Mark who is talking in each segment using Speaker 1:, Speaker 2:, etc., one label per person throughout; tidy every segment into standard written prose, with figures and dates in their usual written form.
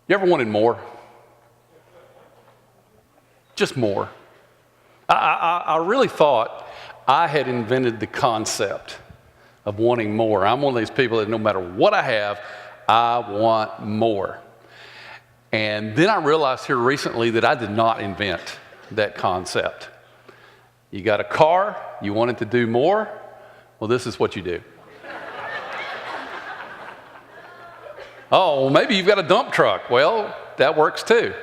Speaker 1: You ever wanted more? Just more. I really thought I had invented the concept of wanting more. I'm one of these people that no matter what I have, I want more. And then I realized here recently that I did not invent that concept. You got a car, you want it to do more, well, this is what you do. Oh, well, maybe you've got a dump truck. Well, that works too.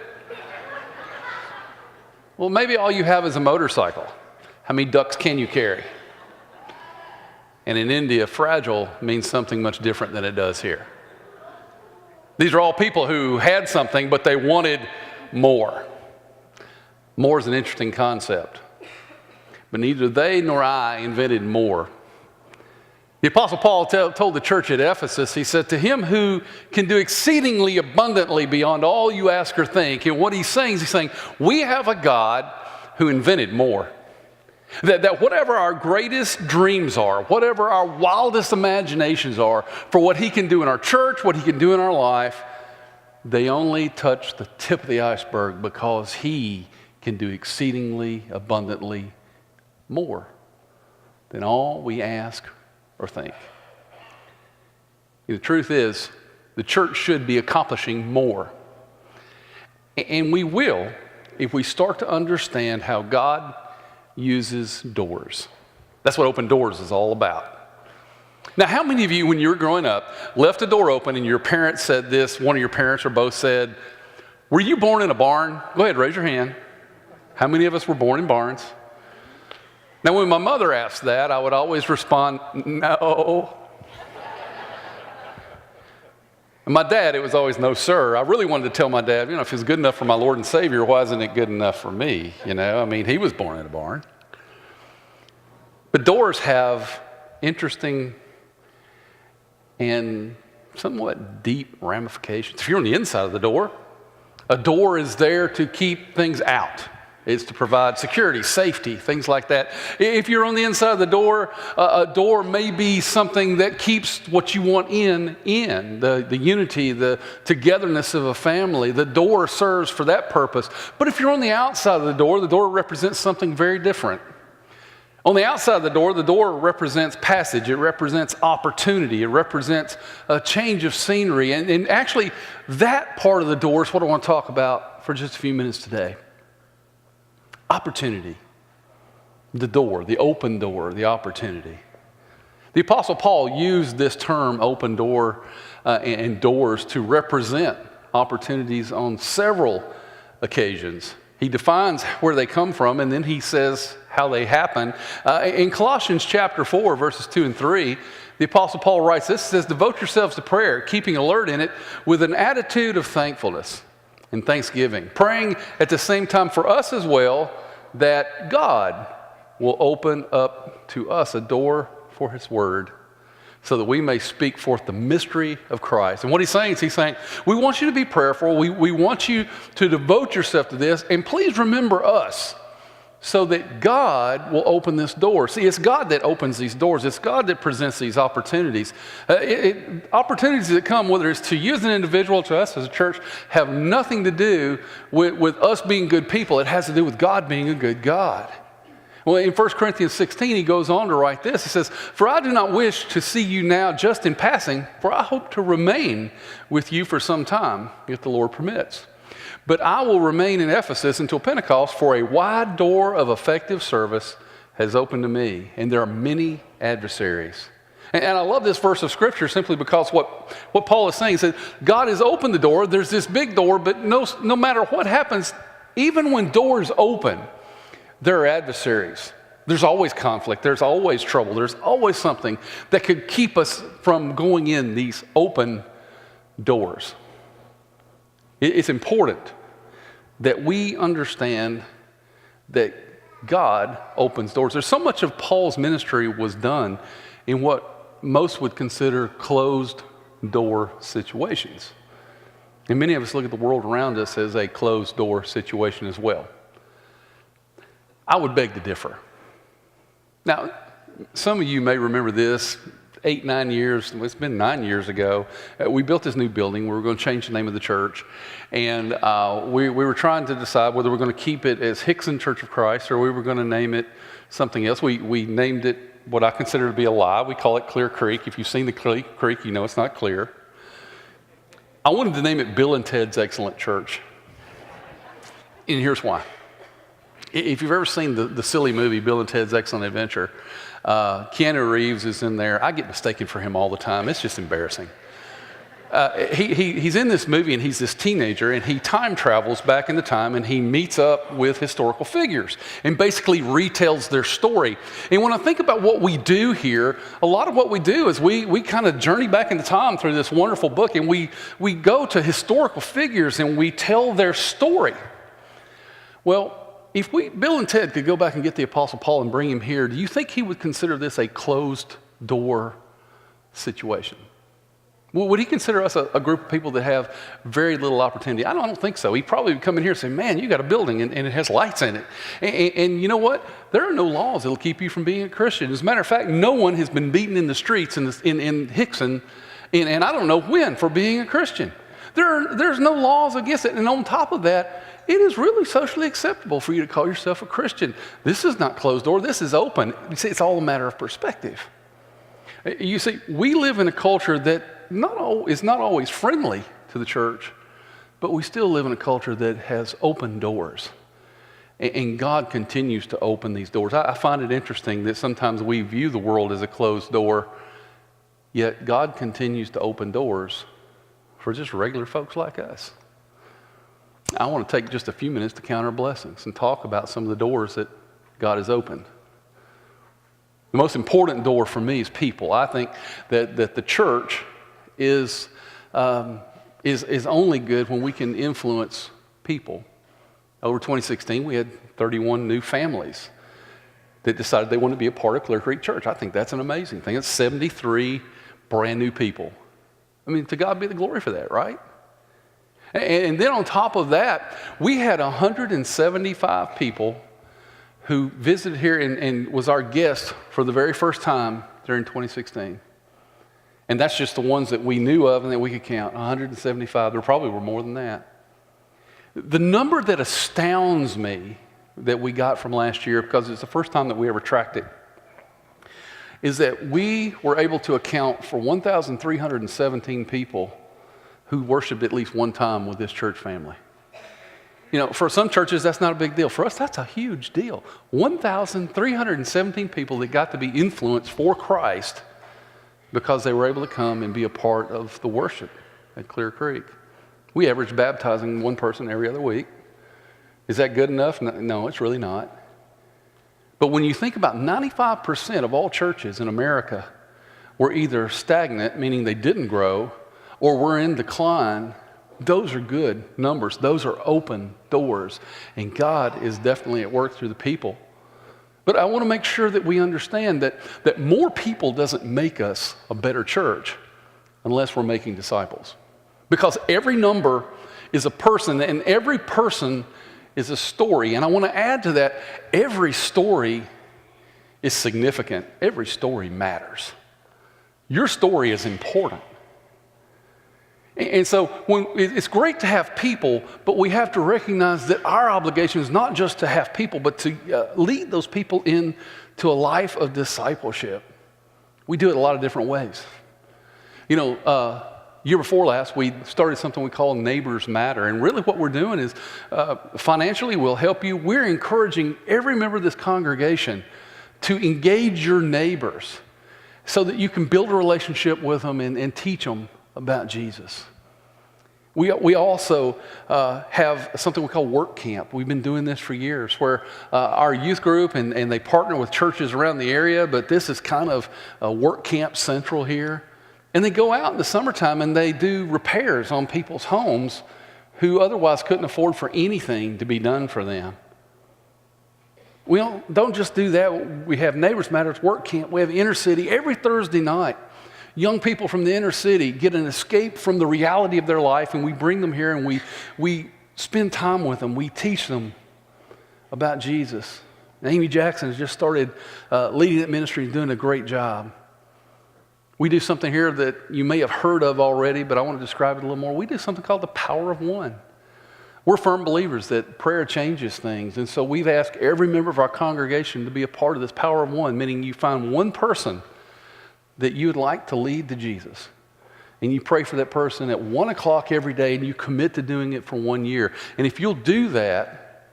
Speaker 1: Well, maybe all you have is a motorcycle. How many ducks can you carry? And in India, fragile means something much different than it does here. These are all people who had something, but they wanted more. More is an interesting concept. But neither they nor I invented more. The Apostle Paul told the church at Ephesus, he said, to him who can do exceedingly abundantly beyond all you ask or think. And what he's saying is he's saying, we have a God who invented more. That whatever our greatest dreams are, whatever our wildest imaginations are for what he can do in our church, what he can do in our life, they only touch the tip of the iceberg because he can do exceedingly abundantly more than all we ask or think. The truth is, the church should be accomplishing more. And we will if we start to understand how God uses doors. That's what open doors is all about. Now, how many of you, when you were growing up, left a door open and your parents said this, one of your parents or both said, were you born in a barn? Go ahead, raise your hand. How many of us were born in barns? Now, when my mother asked that, I would always respond, no. And my dad, it was always, no, sir. I really wanted to tell my dad, if it's good enough for my Lord and Savior, why isn't it good enough for me? He was born in a barn. But doors have interesting and somewhat deep ramifications. If you're on the inside of the door, a door is there to keep things out. It's to provide security, safety, things like that. If you're on the inside of the door, a door may be something that keeps what you want in. The unity, the togetherness of a family. The door serves for that purpose. But if you're on the outside of the door represents something very different. On the outside of the door represents passage. It represents opportunity. It represents a change of scenery. And actually, that part of the door is what I want to talk about for just a few minutes today. Opportunity. The door, the open door, the opportunity. The Apostle Paul used this term, open door, and doors to represent opportunities on several occasions. He defines where they come from, and then he says how they happen. In Colossians chapter 4, verses 2 and 3, the Apostle Paul writes this, says, devote yourselves to prayer, keeping alert in it with an attitude of thankfulness and thanksgiving, praying at the same time for us as well, that God will open up to us a door for his word so that we may speak forth the mystery of Christ. And what he's saying is we want you to be prayerful. We want you to devote yourself to this. And please remember us so that God will open this door. See, it's God that opens these doors. It's God that presents these opportunities. Opportunities that come, whether it's to you as an individual, to us as a church, have nothing to do with us being good people. It has to do with God being a good God. Well, in 1 Corinthians 16, he goes on to write this. He says, for I do not wish to see you now just in passing, for I hope to remain with you for some time, if the Lord permits. But I will remain in Ephesus until Pentecost, for a wide door of effective service has opened to me, and there are many adversaries. And I love this verse of Scripture simply because what Paul is saying, he said, God has opened the door, there's this big door, but no matter what happens, even when doors open, there are adversaries. There's always conflict, there's always trouble, there's always something that could keep us from going in these open doors. It's important that we understand that God opens doors. There's so much of Paul's ministry was done in what most would consider closed door situations. And many of us look at the world around us as a closed door situation as well. I would beg to differ. Now, some of you may remember this. 8, 9 years, it's been 9 years ago, we built this new building. We were going to change the name of the church. And we were trying to decide whether we're going to keep it as Hixson Church of Christ or we were going to name it something else. We named it what I consider to be a lie. We call it Clear Creek. If you've seen the creek, you know it's not clear. I wanted to name it Bill and Ted's Excellent Church. And here's why. If you've ever seen the silly movie Bill and Ted's Excellent Adventure, Keanu Reeves is in there. I get mistaken for him all the time. It's just embarrassing. He's in this movie and he's this teenager and he time travels back in the time and he meets up with historical figures and basically retells their story. And when I think about what we do here, a lot of what we do is we kind of journey back into time through this wonderful book and we go to historical figures and we tell their story. Well, if Bill and Ted could go back and get the Apostle Paul and bring him here, do you think he would consider this a closed door situation? Well, would he consider us a group of people that have very little opportunity? I don't think so. He'd probably come in here and say, man, you got a building and it has lights in it. And you know what? There are no laws that will keep you from being a Christian. As a matter of fact, no one has been beaten in the streets in Hixson, and I don't know when, for being a Christian. There's no laws against it. And on top of that, it is really socially acceptable for you to call yourself a Christian. This is not closed door. This is open. You see, it's all a matter of perspective. You see, we live in a culture that is not always friendly to the church, but we still live in a culture that has open doors. And God continues to open these doors. I find it interesting that sometimes we view the world as a closed door, yet God continues to open doors for just regular folks like us. I want to take just a few minutes to count our blessings and talk about some of the doors that God has opened. The most important door for me is people. I think that the church is only good when we can influence people. Over 2016, we had 31 new families that decided they wanted to be a part of Clear Creek Church. I think that's an amazing thing. It's 73 brand new people. I mean, to God be the glory for that, right? And then on top of that, we had 175 people who visited here and was our guest for the very first time during 2016. And that's just the ones that we knew of and that we could count, 175. There probably were more than that. The number that astounds me that we got from last year, because it's the first time that we ever tracked it, is that we were able to account for 1,317 people who worshiped at least one time with this church family. You know, for some churches, that's not a big deal. For us, that's a huge deal. 1,317 people that got to be influenced for Christ because they were able to come and be a part of the worship at Clear Creek. We average baptizing one person every other week. Is that good enough? No, it's really not. But when you think about 95% of all churches in America were either stagnant, meaning they didn't grow, or were in decline, those are good numbers. Those are open doors. And God is definitely at work through the people. But I want to make sure that we understand that more people doesn't make us a better church unless we're making disciples. Because every number is a person, and every person is a story. And I want to add to that, every story is significant. Every story matters. Your story is important. And so it's great to have people, but we have to recognize that our obligation is not just to have people, but to lead those people into a life of discipleship. We do it a lot of different ways. You know, year before last, we started something we call Neighbors Matter. And really what we're doing is financially we'll help you. We're encouraging every member of this congregation to engage your neighbors so that you can build a relationship with them and teach them about Jesus. We also have something we call work camp. We've been doing this for years, where our youth group and they partner with churches around the area, but this is kind of a work camp central here. And they go out in the summertime and they do repairs on people's homes who otherwise couldn't afford for anything to be done for them. We don't just do that. We have Neighbors Matters work camp. We have inner city every Thursday night. Young people from the inner city get an escape from the reality of their life, and we bring them here and we spend time with them. We teach them about Jesus. And Amy Jackson has just started leading that ministry and doing a great job. We do something here that you may have heard of already, but I want to describe it a little more. We do something called the power of one. We're firm believers that prayer changes things, and so we've asked every member of our congregation to be a part of this power of one, meaning you find one person that you would like to lead to Jesus. And you pray for that person at 1 o'clock every day, and you commit to doing it for 1 year. And if you'll do that,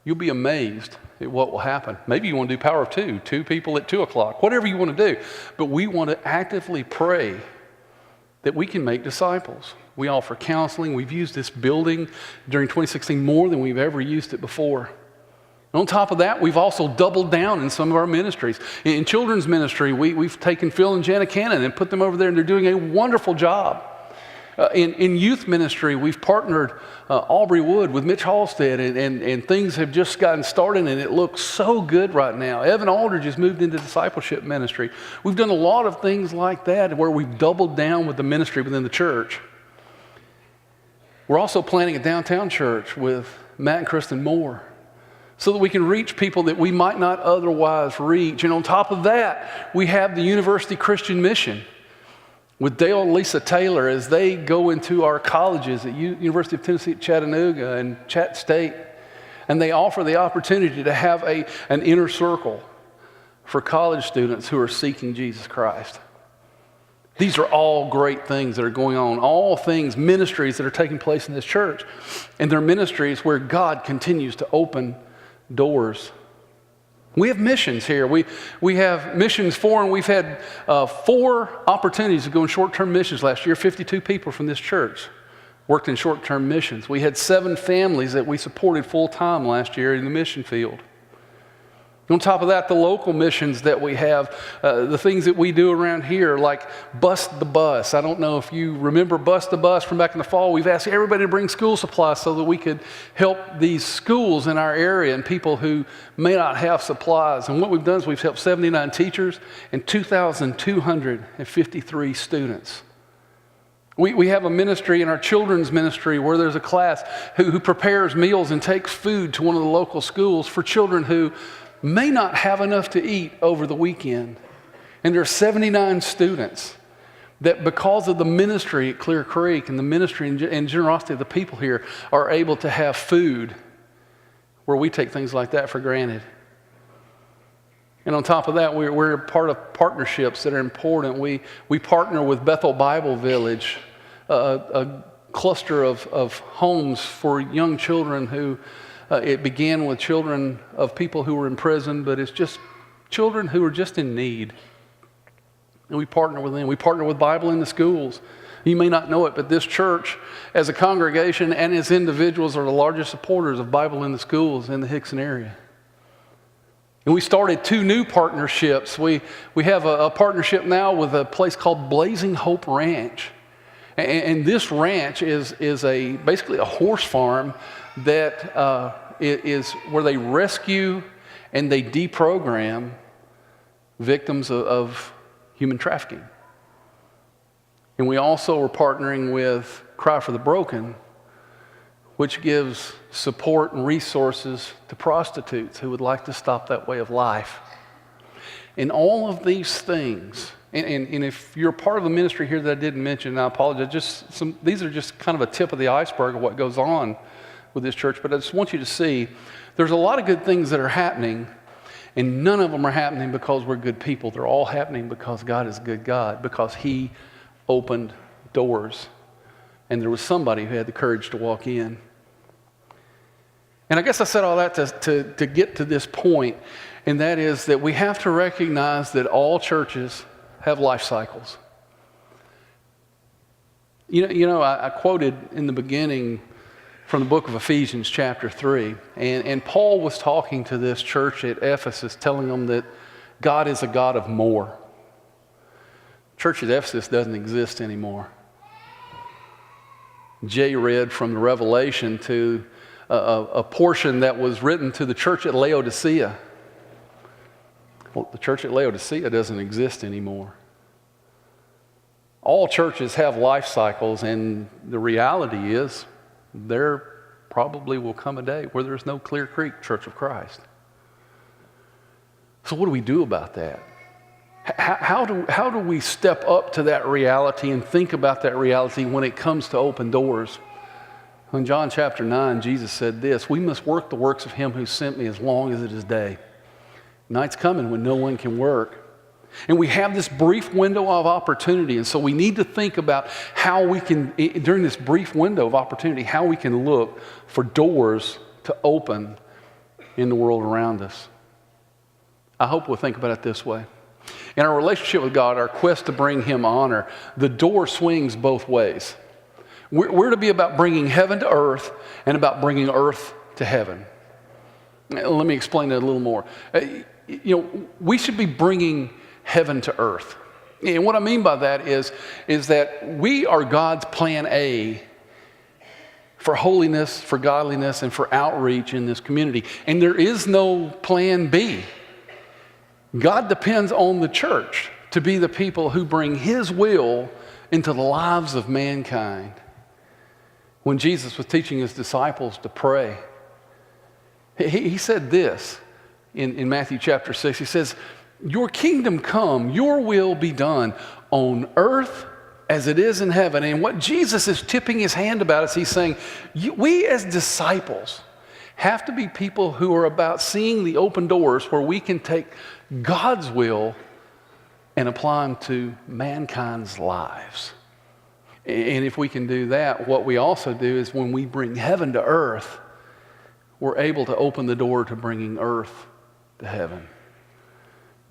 Speaker 1: you'll be amazed at what will happen. Maybe you want to do power of two people at 2 o'clock, whatever you want to do. But we want to actively pray that we can make disciples. We offer counseling. We've used this building during 2016 more than we've ever used it before. On top of that, we've also doubled down in some of our ministries. In children's ministry, we've taken Phil and Jana Cannon and put them over there, and they're doing a wonderful job. In youth ministry, we've partnered Aubrey Wood with Mitch Halstead, and things have just gotten started, and it looks so good right now. Evan Aldridge has moved into discipleship ministry. We've done a lot of things like that where we've doubled down with the ministry within the church. We're also planning a downtown church with Matt and Kristen Moore, so that we can reach people that we might not otherwise reach. And on top of that, we have the University Christian Mission with Dale and Lisa Taylor as they go into our colleges at University of Tennessee at Chattanooga and Chat State. And they offer the opportunity to have an inner circle for college students who are seeking Jesus Christ. These are all great things that are going on, all things, ministries that are taking place in this church. And they're ministries where God continues to open doors. We have missions here. We have missions for, and we've had 4 opportunities to go in short-term missions last year. 52 people from this church worked in short-term missions. We had 7 families that we supported full-time last year in the mission field. On top of that, the local missions that we have, the things that we do around here, like Bust the Bus. I don't know if you remember Bust the Bus from back in the fall. We've asked everybody to bring school supplies so that we could help these schools in our area and people who may not have supplies. And what we've done is we've helped 79 teachers and 2,253 students. We have a ministry in our children's ministry where there's a class who prepares meals and takes food to one of the local schools for children who may not have enough to eat over the weekend. And there are 79 students that, because of the ministry at Clear Creek and the ministry and generosity of the people here, are able to have food where we take things like that for granted. And on top of that, we're part of partnerships that are important. We partner with Bethel Bible Village, a cluster of homes for young children who it began with children of people who were in prison, but it's just children who are just in need. And we partner with them. We partner with Bible in the schools. You may not know it, but this church, as a congregation and as individuals, are the largest supporters of Bible in the schools in the Hixson area. And we started 2 new partnerships. We have a partnership now with a place called Blazing Hope Ranch. And this ranch is basically a horse farm that is where they rescue and they deprogram victims of human trafficking. And we also are partnering with Cry for the Broken, which gives support and resources to prostitutes who would like to stop that way of life. And all of these things, and if you're part of the ministry here that I didn't mention, I apologize, these are just kind of a tip of the iceberg of what goes on with this church, but I just want you to see there's a lot of good things that are happening, and none of them are happening because we're good people. They're all happening because God is a good God, because He opened doors, and there was somebody who had the courage to walk in. And I guess I said all that to get to this point, and that is that we have to recognize that all churches have life cycles. You know, I quoted in the beginning from the book of Ephesians chapter 3. And Paul was talking to this church at Ephesus, telling them that God is a God of more. Church at Ephesus doesn't exist anymore. Jay read from the Revelation to a portion that was written to the church at Laodicea. Well, the church at Laodicea doesn't exist anymore. All churches have life cycles, and the reality is there probably will come a day where there's no Clear Creek Church of Christ. So what do we do about that? How do we step up to that reality and think about that reality when it comes to open doors? In John chapter 9, Jesus said this, "We must work the works of him who sent me as long as it is day. Night's coming when no one can work." And we have this brief window of opportunity, and so we need to think about how we can, during this brief window of opportunity, how we can look for doors to open in the world around us. I hope we'll think about it this way. In our relationship with God, our quest to bring him honor, the door swings both ways. We're to be about bringing heaven to earth and about bringing earth to heaven. Let me explain that a little more. We should be bringing heaven to earth. And what I mean by that is that we are God's plan A for holiness, for godliness, and for outreach in this community. And there is no plan B. God depends on the church to be the people who bring his will into the lives of mankind. When Jesus was teaching his disciples to pray, he said this in Matthew chapter 6. He says, "Your kingdom come, your will be done on earth as it is in heaven." And what Jesus is tipping his hand about is he's saying, we as disciples have to be people who are about seeing the open doors where we can take God's will and apply them to mankind's lives. And if we can do that, what we also do is when we bring heaven to earth, we're able to open the door to bringing earth to heaven.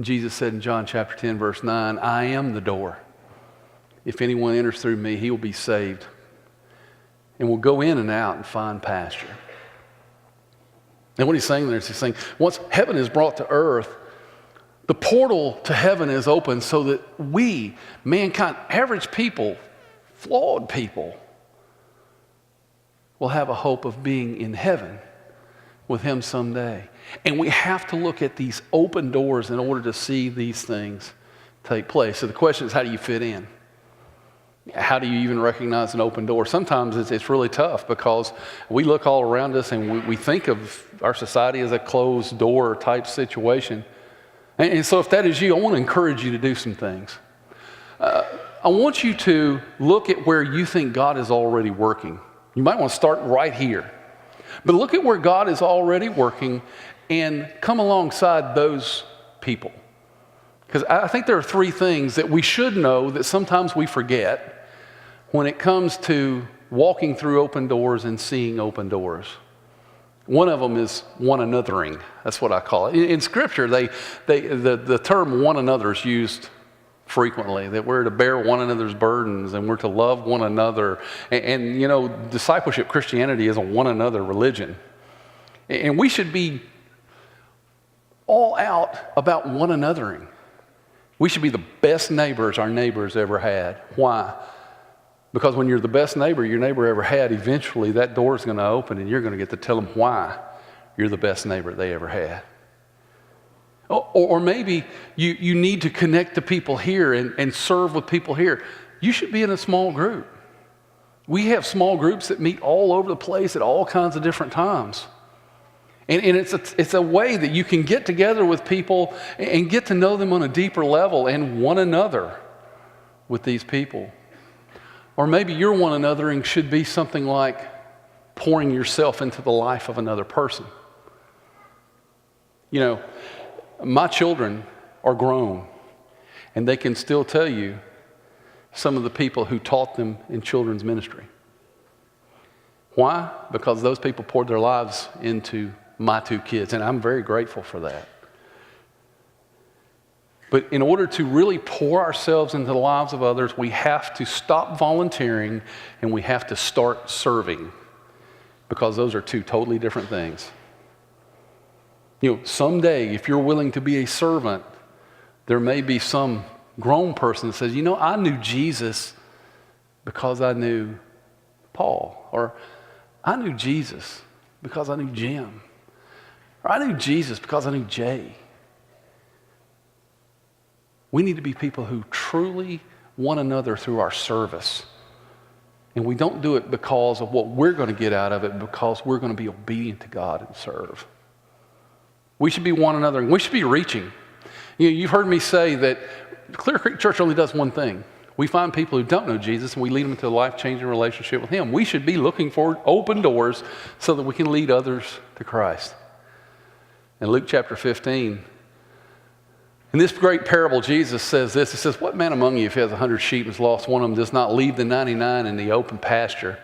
Speaker 1: Jesus said in John chapter 10, verse 9, "I am the door. If anyone enters through me, he will be saved and will go in and out and find pasture." And what he's saying there is he's saying, once heaven is brought to earth, the portal to heaven is open so that we, mankind, average people, flawed people, will have a hope of being in heaven with him someday. And we have to look at these open doors in order to see these things take place. So the question is, how do you fit in? How do you even recognize an open door? Sometimes it's really tough because we look all around us and we think of our society as a closed door type situation. And so if that is you, I want to encourage you to do some things. I want you to look at where you think God is already working. You might want to start right here. But look at where God is already working and come alongside those people. Because I think there are three things that we should know that sometimes we forget when it comes to walking through open doors and seeing open doors. One of them is one anothering. That's what I call it. In Scripture, the term one another is used frequently, that we're to bear one another's burdens and we're to love one another. And discipleship Christianity is a one another religion. And we should be all out about one anothering. We should be the best neighbors our neighbors ever had. Why? Because when you're the best neighbor your neighbor ever had, eventually that door is going to open and you're going to get to tell them why you're the best neighbor they ever had. Or maybe you need to connect to people here and serve with people here. You should be in a small group. We have small groups that meet all over the place at all kinds of different times. And it's a way that you can get together with people and get to know them on a deeper level and one another with these people. Or maybe your one anothering should be something like pouring yourself into the life of another person. My children are grown, and they can still tell you some of the people who taught them in children's ministry. Why? Because those people poured their lives into my two kids, and I'm very grateful for that. But in order to really pour ourselves into the lives of others, we have to stop volunteering and we have to start serving, because those are two totally different things. Someday, if you're willing to be a servant, there may be some grown person that says, I knew Jesus because I knew Paul, or I knew Jesus because I knew Jim, or I knew Jesus because I knew Jay. We need to be people who truly one another through our service. And we don't do it because of what we're going to get out of it, because we're going to be obedient to God and serve. We should be one another, and we should be reaching. You've heard me say that Clear Creek Church only does one thing. We find people who don't know Jesus and we lead them into a life-changing relationship with Him. We should be looking for open doors so that we can lead others to Christ. In Luke chapter 15, in this great parable, Jesus says this. He says, what man among you, if he has 100 sheep and has lost one of them, does not leave the 99 in the open pasture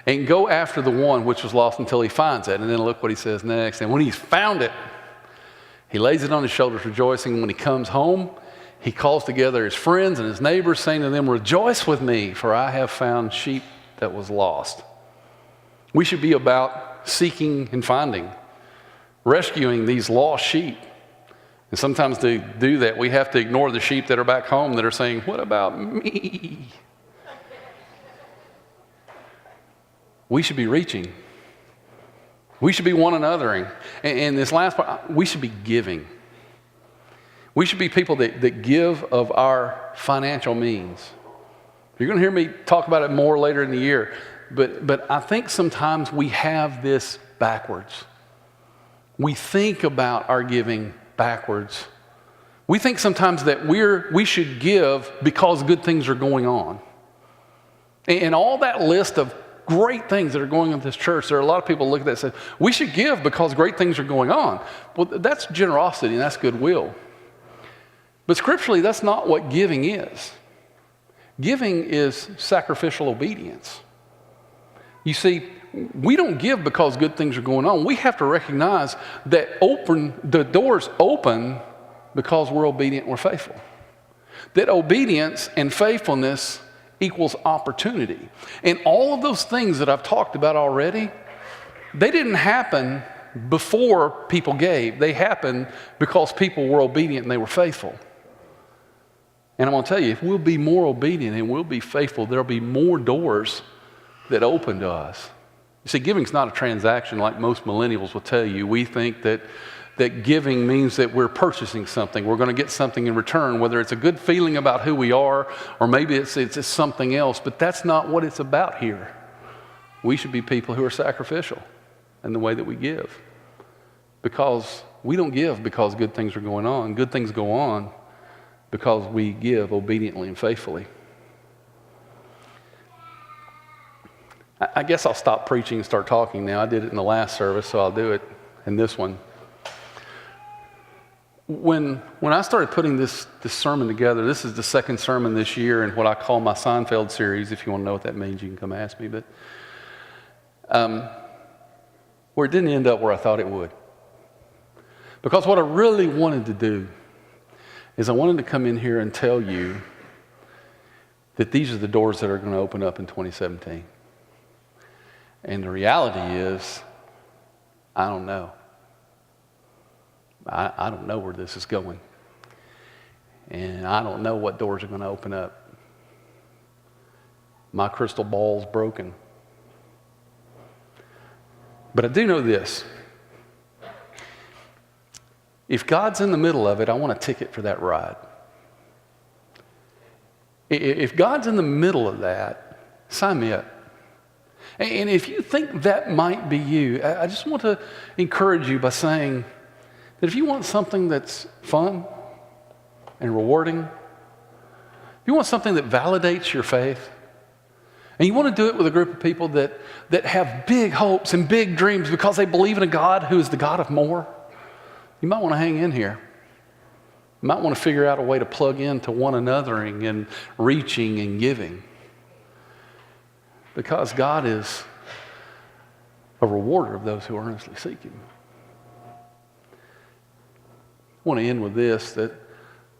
Speaker 1: and go after the one which was lost until he finds it? And then look what he says next. And when he's found it, he lays it on his shoulders, rejoicing. When he comes home, he calls together his friends and his neighbors, saying to them, rejoice with me, for I have found sheep that was lost. We should be about seeking and finding, rescuing these lost sheep. And sometimes to do that, we have to ignore the sheep that are back home that are saying, what about me? We should be reaching. We should be one anothering. And this last part, we should be giving. We should be people that give of our financial means. You're going to hear me talk about it more later in the year. But I think sometimes we have this backwards. We think about our giving backwards. We think sometimes that we should give because good things are going on. And all that list of great things that are going on in this church, there are a lot of people look at that and say, we should give because great things are going on. Well, that's generosity and that's goodwill. But scripturally, that's not what giving is. Giving is sacrificial obedience. You see, we don't give because good things are going on. We have to recognize that the doors open because we're obedient and we're faithful. That obedience and faithfulness equals opportunity. And all of those things that I've talked about already, they didn't happen before people gave. They happened because people were obedient and they were faithful. And I'm going to tell you, if we'll be more obedient and we'll be faithful, there'll be more doors that open to us. You see, giving's not a transaction like most millennials will tell you. We think that giving means that we're purchasing something. We're going to get something in return, whether it's a good feeling about who we are or maybe it's something else. But that's not what it's about here. We should be people who are sacrificial in the way that we give. Because we don't give because good things are going on. Good things go on because we give obediently and faithfully. I guess I'll stop preaching and start talking now. I did it in the last service, so I'll do it in this one. When I started putting this sermon together, this is the second sermon this year in what I call my Seinfeld series. If you want to know what that means, you can come ask me. But where it didn't end up where I thought it would. Because what I really wanted to do is I wanted to come in here and tell you that these are the doors that are going to open up in 2017. And the reality is, I don't know. I don't know where this is going. And I don't know what doors are going to open up. My crystal ball's broken. But I do know this. If God's in the middle of it, I want a ticket for that ride. If God's in the middle of that, sign me up. And if you think that might be you, I just want to encourage you by saying that if you want something that's fun and rewarding, if you want something that validates your faith, and you want to do it with a group of people that have big hopes and big dreams because they believe in a God who is the God of more, you might want to hang in here. You might want to figure out a way to plug into one anothering and reaching and giving. Because God is a rewarder of those who earnestly seek Him. I want to end with this, that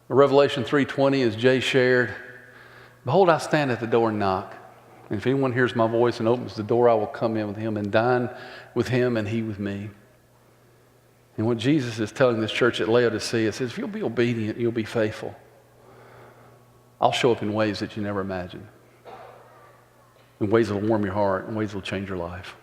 Speaker 1: Revelation 3:20, as Jay shared, behold, I stand at the door and knock. And if anyone hears my voice and opens the door, I will come in with him and dine with him and he with me. And what Jesus is telling this church at Laodicea is, if you'll be obedient, you'll be faithful, I'll show up in ways that you never imagined. In ways that will warm your heart, in ways that will change your life.